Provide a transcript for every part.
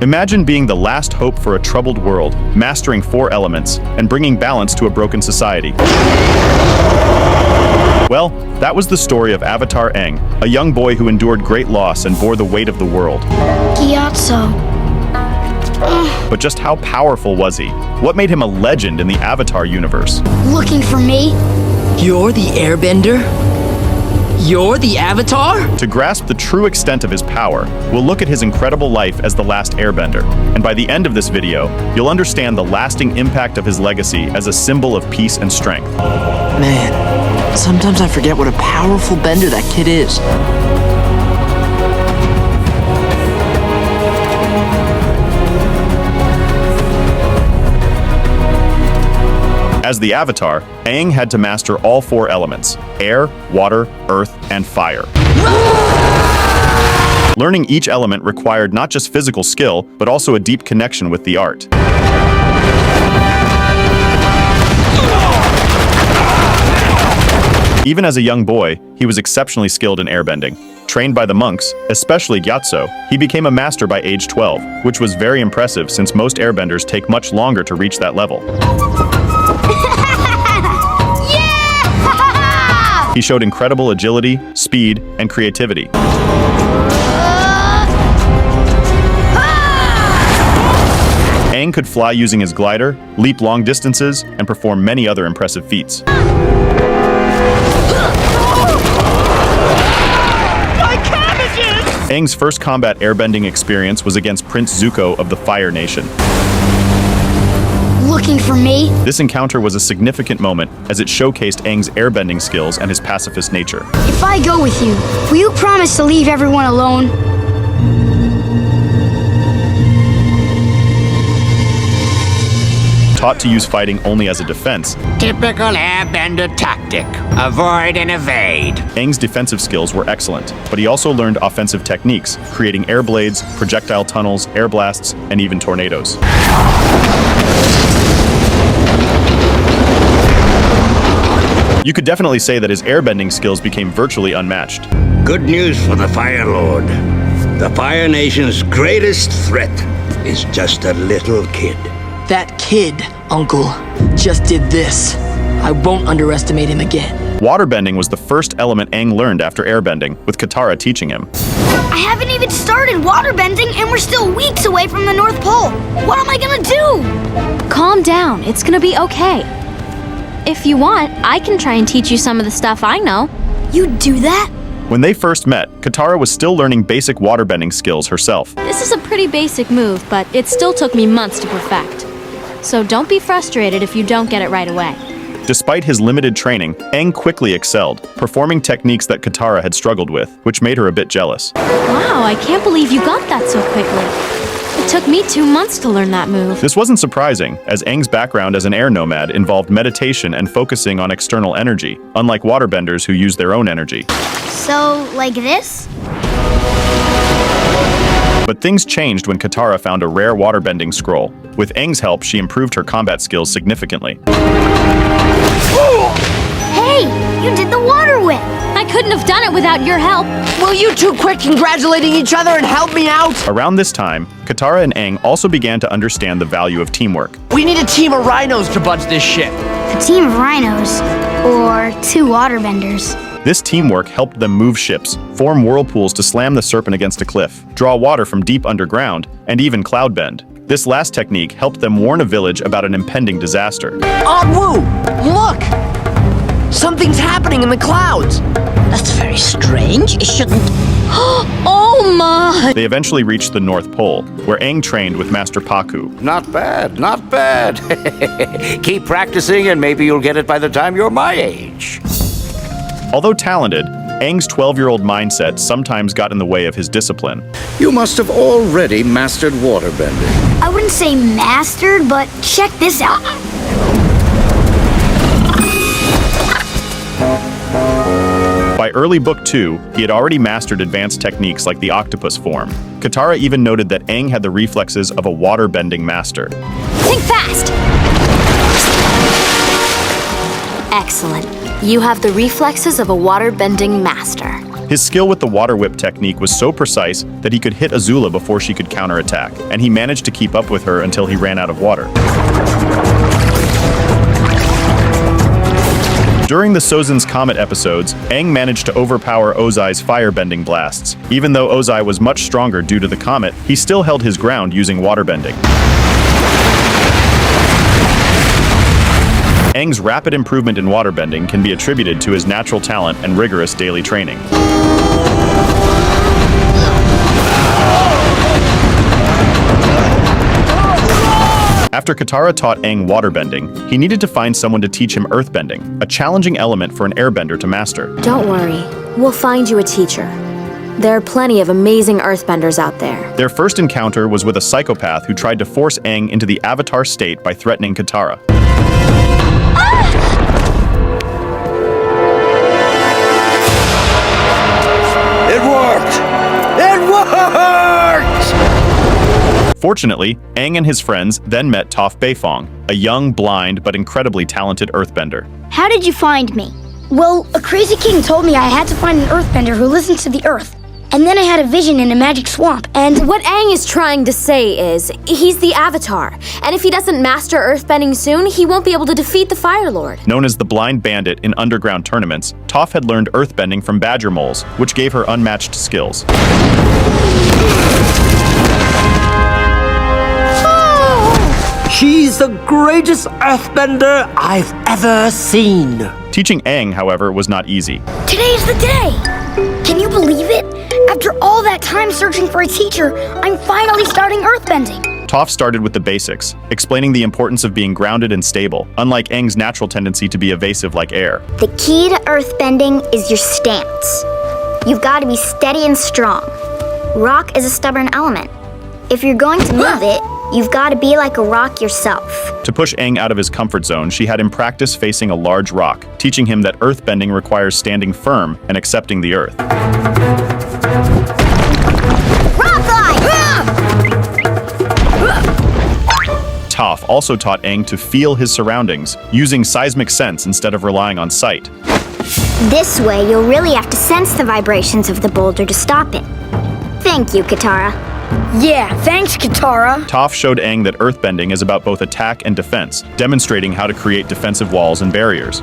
Imagine being the last hope for a troubled world, mastering 4 elements, and bringing balance to a broken society. Well, that was the story of Avatar Aang, a young boy who endured great loss and bore the weight of the world. Gyatso. But just how powerful was he? What made him a legend in the Avatar universe? Looking for me? You're the Airbender? You're the Avatar? To grasp the true extent of his power, we'll look at his incredible life as the last Airbender. And by the end of this video, you'll understand the lasting impact of his legacy as a symbol of peace and strength. Man, sometimes I forget what a powerful bender that kid is. As the Avatar, Aang had to master all 4 elements: air, water, earth, and fire. Learning each element required not just physical skill, but also a deep connection with the art. Even as a young boy, he was exceptionally skilled in airbending. Trained by the monks, especially Gyatso, he became a master by age 12, which was very impressive since most airbenders take much longer to reach that level. He showed incredible agility, speed, and creativity. Aang could fly using his glider, leap long distances, and perform many other impressive feats. My cabbages! Aang's first combat airbending experience was against Prince Zuko of the Fire Nation. Looking for me? This encounter was a significant moment as it showcased Aang's airbending skills and his pacifist nature. If I go with you, will you promise to leave everyone alone? Taught to use fighting only as a defense, Typical airbender tactic. Avoid and evade. Aang's defensive skills were excellent, but he also learned offensive techniques, creating air blades, projectile tunnels, air blasts, and even tornadoes. You could definitely say that his airbending skills became virtually unmatched. Good news for the Fire Lord. The Fire Nation's greatest threat is just a little kid. That kid, Uncle, just did this. I won't underestimate him again. Waterbending was the first element Aang learned after airbending, with Katara teaching him. I haven't even started waterbending and we're still weeks away from the North Pole. What am I gonna do? Calm down, it's gonna be okay. If you want, I can try and teach you some of the stuff I know. You do that? When they first met, Katara was still learning basic waterbending skills herself. This is a pretty basic move, but it still took me months to perfect. So don't be frustrated if you don't get it right away. Despite his limited training, Aang quickly excelled, performing techniques that Katara had struggled with, which made her a bit jealous. Wow, I can't believe you got that so quickly. It took me 2 months to learn that move. This wasn't surprising, as Aang's background as an air nomad involved meditation and focusing on external energy, unlike waterbenders who use their own energy. So, like this? But things changed when Katara found a rare waterbending scroll. With Aang's help, she improved her combat skills significantly. Hey, you did the water whip! I couldn't have done it without your help. Will you two quit congratulating each other and help me out? Around this time, Katara and Aang also began to understand the value of teamwork. We need a team of rhinos to budge this ship. A team of rhinos. Or 2 waterbenders. This teamwork helped them move ships, form whirlpools to slam the serpent against a cliff, draw water from deep underground, and even cloudbend. This last technique helped them warn a village about an impending disaster. Aunt Wu, look! Something's happening in the clouds. That's very strange. It shouldn't. Oh my! They eventually reached the North Pole, where Aang trained with Master Paku. Not bad, not bad. Keep practicing and maybe you'll get it by the time you're my age. Although talented, Aang's 12-year-old mindset sometimes got in the way of his discipline. You must have already mastered waterbending. I wouldn't say mastered, but check this out. By early Book 2, he had already mastered advanced techniques like the octopus form. Katara even noted that Aang had the reflexes of a waterbending master. Think fast! Excellent. You have the reflexes of a waterbending master. His skill with the water whip technique was so precise that he could hit Azula before she could counterattack, and he managed to keep up with her until he ran out of water. During the Sozin's Comet episodes, Aang managed to overpower Ozai's firebending blasts. Even though Ozai was much stronger due to the comet, he still held his ground using waterbending. Aang's rapid improvement in waterbending can be attributed to his natural talent and rigorous daily training. After Katara taught Aang waterbending, he needed to find someone to teach him earthbending, a challenging element for an airbender to master. Don't worry, we'll find you a teacher. There are plenty of amazing earthbenders out there. Their first encounter was with a psychopath who tried to force Aang into the Avatar state by threatening Katara. It worked! It worked! Fortunately, Aang and his friends then met Toph Beifong, a young, blind, but incredibly talented earthbender. How did you find me? Well, a crazy king told me I had to find an earthbender who listens to the earth. And then I had a vision in a magic swamp, and What Aang is trying to say is, he's the Avatar, and if he doesn't master earthbending soon, he won't be able to defeat the Fire Lord. Known as the Blind Bandit in underground tournaments, Toph had learned earthbending from badger moles, which gave her unmatched skills. She's the greatest earthbender I've ever seen. Teaching Aang, however, was not easy. today's the day! Can you believe it? After all that time searching for a teacher, I'm finally starting earthbending. Toph started with the basics, explaining the importance of being grounded and stable, unlike Aang's natural tendency to be evasive like air. The key to earthbending is your stance. You've got to be steady and strong. Rock is a stubborn element. If you're going to move it, you've got to be like a rock yourself. To push Aang out of his comfort zone, she had him practice facing a large rock, teaching him that earthbending requires standing firm and accepting the earth. Rock glide! Toph also taught Aang to feel his surroundings, using seismic sense instead of relying on sight. This way, you'll really have to sense the vibrations of the boulder to stop it. Thank you, Katara. Yeah, thanks, Katara. Toph showed Aang that earthbending is about both attack and defense, demonstrating how to create defensive walls and barriers.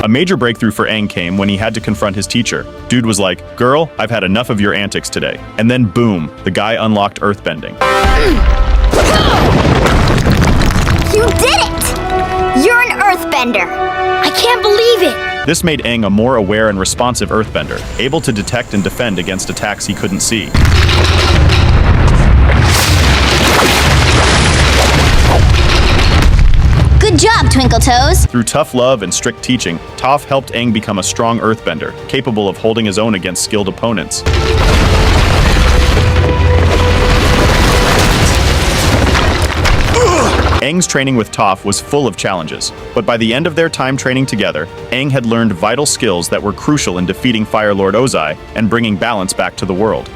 A major breakthrough for Aang came when he had to confront his teacher. Dude was like, "Girl, I've had enough of your antics today." And then boom, the guy unlocked earthbending. You did it! You're an earthbender. I can't believe it! This made Aang a more aware and responsive earthbender, able to detect and defend against attacks he couldn't see. Good job, Twinkle Toes. Through tough love and strict teaching, Toph helped Aang become a strong earthbender, capable of holding his own against skilled opponents. Aang's training with Toph was full of challenges, but by the end of their time training together, Aang had learned vital skills that were crucial in defeating Fire Lord Ozai and bringing balance back to the world.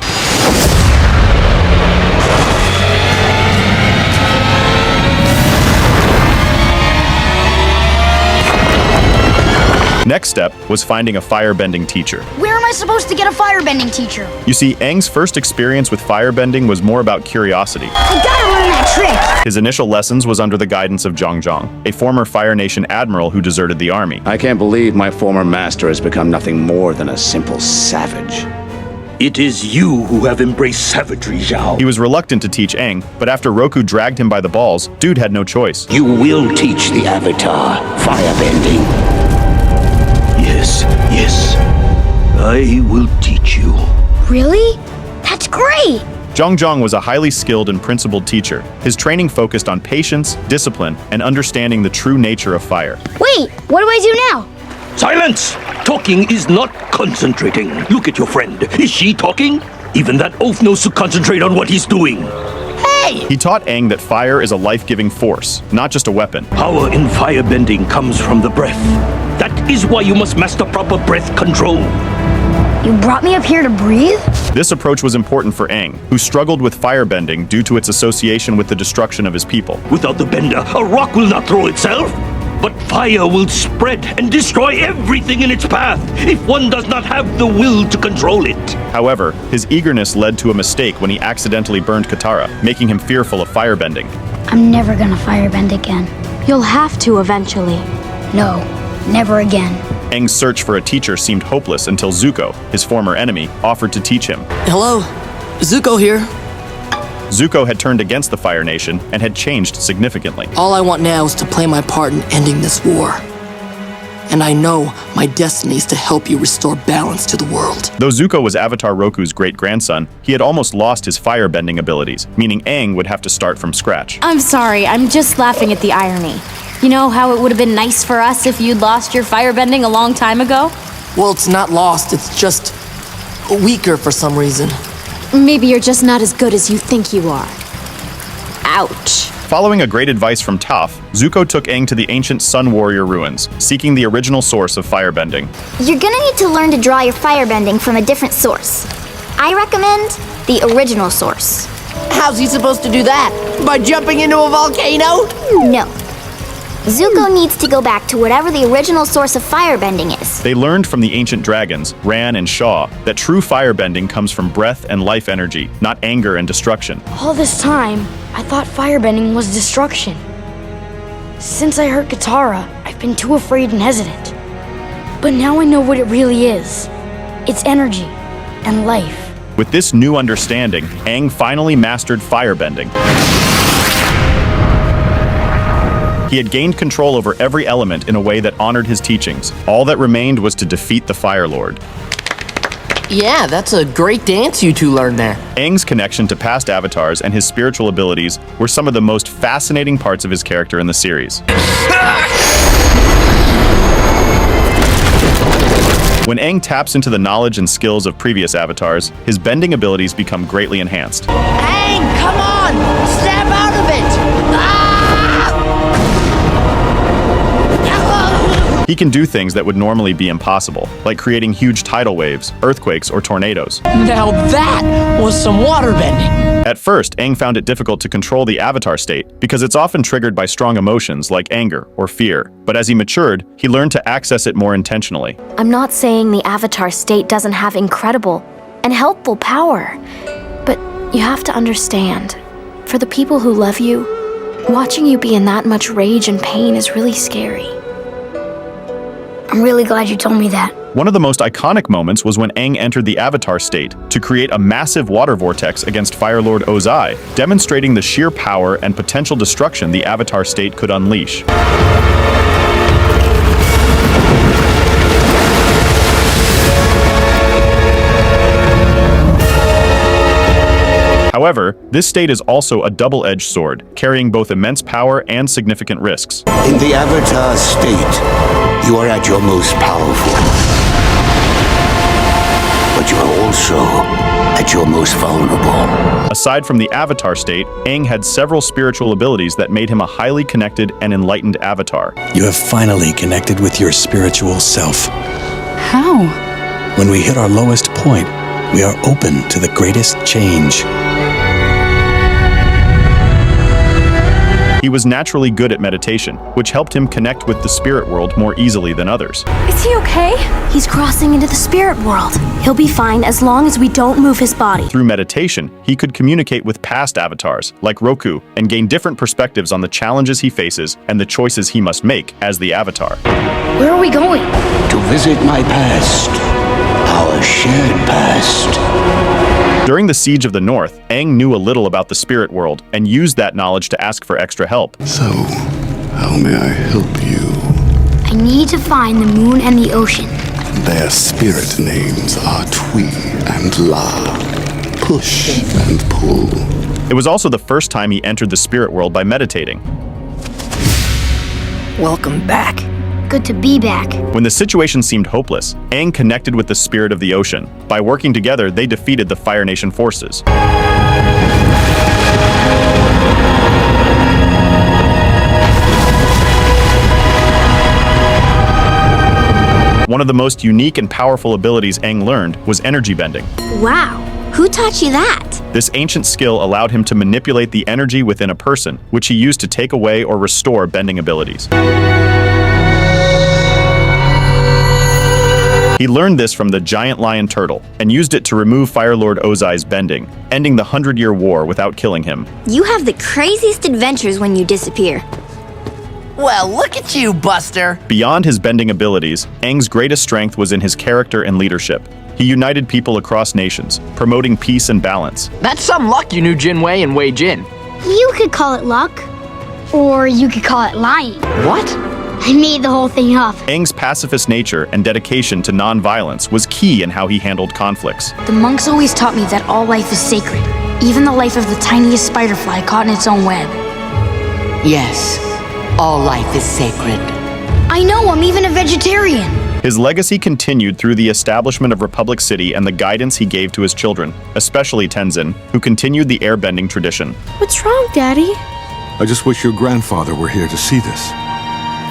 Next step was finding a firebending teacher. Where am I supposed to get a firebending teacher? You see, Aang's first experience with firebending was more about curiosity. I gotta learn that trick! His initial lessons was under the guidance of Zhang Zhang, a former Fire Nation admiral who deserted the army. I can't believe my former master has become nothing more than a simple savage. It is you who have embraced savagery, Zhao. He was reluctant to teach Aang, but after Roku dragged him by the balls, dude had no choice. You will teach the Avatar firebending. Yes, I will teach you. Really? That's great! Zhang Zhang was a highly skilled and principled teacher. His training focused on patience, discipline, and understanding the true nature of fire. Wait, what do I do now? Silence! Talking is not concentrating. Look at your friend. Is she talking? Even that oaf knows to concentrate on what he's doing. Hey! He taught Aang that fire is a life-giving force, not just a weapon. Power in firebending comes from the breath. That is why you must master proper breath control. You brought me up here to breathe? This approach was important for Aang, who struggled with firebending due to its association with the destruction of his people. Without the bender, a rock will not throw itself. But fire will spread and destroy everything in its path if one does not have the will to control it. However, his eagerness led to a mistake when he accidentally burned Katara, making him fearful of firebending. I'm never gonna firebend again. You'll have to eventually. No, never again. Aang's search for a teacher seemed hopeless until Zuko, his former enemy, offered to teach him. Hello, Zuko here. Zuko had turned against the Fire Nation and had changed significantly. All I want now is to play my part in ending this war. And I know my destiny is to help you restore balance to the world. Though Zuko was Avatar Roku's great-grandson, he had almost lost his firebending abilities, meaning Aang would have to start from scratch. I'm sorry, I'm just laughing at the irony. You know how it would have been nice for us if you'd lost your firebending a long time ago? Well, it's not lost, it's just weaker for some reason. Maybe you're just not as good as you think you are. Ouch. Following a great advice from Toph, Zuko took Aang to the ancient Sun Warrior ruins, seeking the original source of firebending. You're gonna need to learn to draw your firebending from a different source. I recommend the original source. How's he supposed to do that? By jumping into a volcano? No. Zuko needs to go back to whatever the original source of firebending is. They learned from the ancient dragons, Ran and Shaw, that true firebending comes from breath and life energy, not anger and destruction. All this time, I thought firebending was destruction. Since I hurt Katara, I've been too afraid and hesitant. But now I know what it really is. It's energy and life. With this new understanding, Aang finally mastered firebending. He had gained control over every element in a way that honored his teachings. All that remained was to defeat the Fire Lord. Yeah, that's a great dance you two learned there. Aang's connection to past avatars and his spiritual abilities were some of the most fascinating parts of his character in the series. When Aang taps into the knowledge and skills of previous avatars, his bending abilities become greatly enhanced. Aang, come on! Snap out of it! Ah! He can do things that would normally be impossible, like creating huge tidal waves, earthquakes, or tornadoes. Now that was some waterbending. At first, Aang found it difficult to control the avatar state because it's often triggered by strong emotions like anger or fear. But as he matured, he learned to access it more intentionally. I'm not saying the avatar state doesn't have incredible and helpful power, but you have to understand, for the people who love you, watching you be in that much rage and pain is really scary. I'm really glad you told me that. One of the most iconic moments was when Aang entered the Avatar state to create a massive water vortex against Fire Lord Ozai, demonstrating the sheer power and potential destruction the Avatar state could unleash. However, this state is also a double-edged sword, carrying both immense power and significant risks. In the Avatar state, you are at your most powerful. But you are also at your most vulnerable. Aside from the Avatar state, Aang had several spiritual abilities that made him a highly connected and enlightened Avatar. You have finally connected with your spiritual self. How? When we hit our lowest point, we are open to the greatest change. He was naturally good at meditation, which helped him connect with the spirit world more easily than others. Is he okay? He's crossing into the spirit world. He'll be fine as long as we don't move his body. Through meditation, he could communicate with past avatars, like Roku, and gain different perspectives on the challenges he faces and the choices he must make as the Avatar. Where are we going? To visit my past. Our shared past. During the Siege of the North, Aang knew a little about the spirit world and used that knowledge to ask for extra help. So, how may I help you? I need to find the moon and the ocean. Their spirit names are Twi and La. Push and pull. It was also the first time he entered the spirit world by meditating. Welcome back. Good to be back. When the situation seemed hopeless, Aang connected with the spirit of the ocean. By working together, they defeated the Fire Nation forces. One of the most unique and powerful abilities Aang learned was Energybending. Wow, who taught you that? This ancient skill allowed him to manipulate the energy within a person, which he used to take away or restore bending abilities. He learned this from the giant lion turtle and used it to remove Fire Lord Ozai's bending, ending the 100-year war without killing him. You have the craziest adventures when you disappear. Well, look at you, Buster. Beyond his bending abilities, Aang's greatest strength was in his character and leadership. He united people across nations, promoting peace and balance. That's some luck you knew Jinwei and Wei Jin. You could call it luck, or you could call it lying. What? I made the whole thing up. Aang's pacifist nature and dedication to non-violence was key in how he handled conflicts. The monks always taught me that all life is sacred, even the life of the tiniest spider fly caught in its own web. Yes, all life is sacred. I know, I'm even a vegetarian. His legacy continued through the establishment of Republic City and the guidance he gave to his children, especially Tenzin, who continued the airbending tradition. What's wrong, Daddy? I just wish your grandfather were here to see this.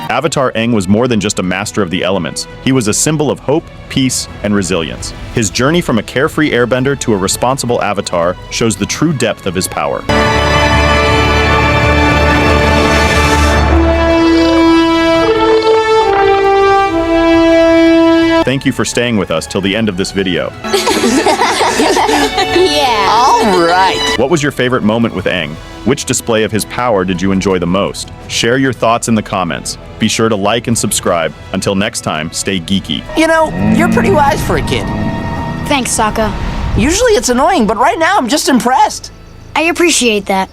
Avatar Aang was more than just a master of the elements. He was a symbol of hope, peace, and resilience. His journey from a carefree airbender to a responsible avatar shows the true depth of his power. Thank you for staying with us till the end of this video. Yeah. All right. What was your favorite moment with Aang? Which display of his power did you enjoy the most? Share your thoughts in the comments. Be sure to like and subscribe. Until next time, stay geeky. You know, you're pretty wise for a kid. Thanks, Sokka. Usually it's annoying, but right now I'm just impressed. I appreciate that.